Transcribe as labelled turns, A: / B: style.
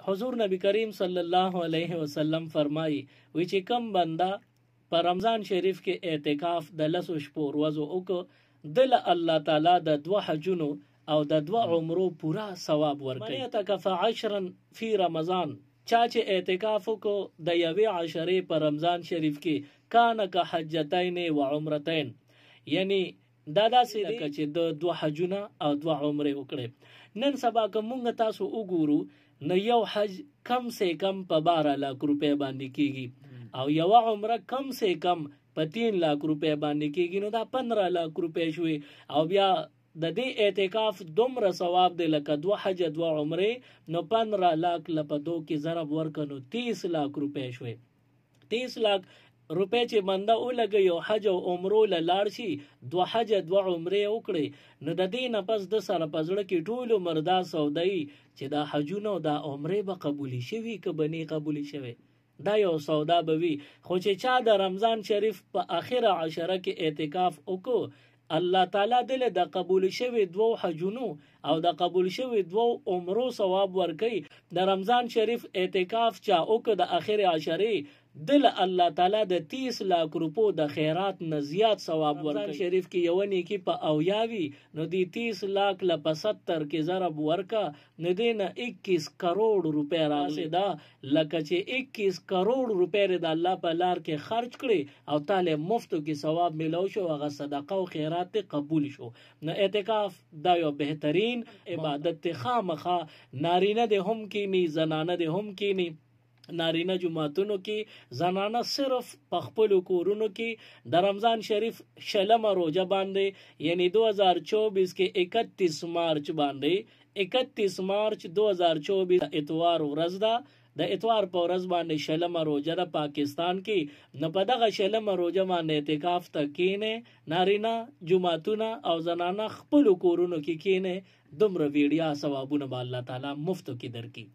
A: حضور نبی کریم صلی الله علیه وسلم فرمایي وی چې کم بنده په رمضان شریف کې اعتکاف د 10 شپو ورځو وکړ دل الله تعالی د 2 حجونو او د 2 عمرو پورا ثواب ورکړي. من اعتکف 10 فی رمضان، چا چې اعتکاف وکړو د یوې عشرې په رمضان شریف کې کان که حجتین و عمرتین، یعنی دا داسې لکه چې د 2 حجونه او 2 عمرې وکړي. نن سبا که مونږ تاسو وګورو نو یو حج کم سے کم په 12 लाख روپے باندې کیږي او یو عمره کم سے کم په 3 लाख روپے باندې کیږي، نو دا 15 लाख روپے شوي. او بیا د دې اعتکاف دومره ثواب دی لکه 2 حج 2 عمره، نو 15 लाख لپدو کې ضرب ورکنو 30 लाख روپے شوي. 30 लाख روپے چې بنده ولګي یو حج او عمرو لاړ شي 2 حج 2 عمره وکړي، نو د دې نه پس د سره پزړه کې ټول مردا سودای چې دا حجونه او دا عمره به قبول شي که بني قبول شي، دا یو سودا بوي. خو چې چا د رمضان شریف په اخره عشره کې اعتکاف وکړو، الله تعالی دل د قبول شوی 2 حجونو او د قبول شوی 2 عمرو ثواب ورکي. د رمضان شریف اعتکاف چا وکړ د اخر عشره، دل الله تعالی د 30 लाख روپو د خیرات نه زیات ثواب ورکړي. رمضان شریف کې یو نیکی په اویاوي، نو دی 30 लाख ل 75 کې ضرب ورکا، نو دینه 21 کروڑ روپے راځي. دا لکه چې 21 کروڑ روپے د الله په لار کې خرج کړي او تعالی مفتو کې ثواب ملو شو، هغه صدقه او خیرات قبول شو. نو اعتکاف دا یو بهترین عبادت خامخه نارینه د هم کینی زنانه د هم کینی. نارینه جماعتونو کې، زنانه صرف په خپل کورونو کې د رمضان شریف شلمه روزه باندې، یعنی 2024 کې 31 مارچ باندې 31 مارچ 2024 اتوار ورځ ده، د اتوار په ورځ باندې شلمه روزه ده پاکستان کې. نو په دغه شلمه روزه باندې اعتکاف ته کینې، نارینه جماعتونه او زنانه خپل کورونو کې کینې، دومره ویډیا ثوابونه به الله تعالی مفتو کې درکړي.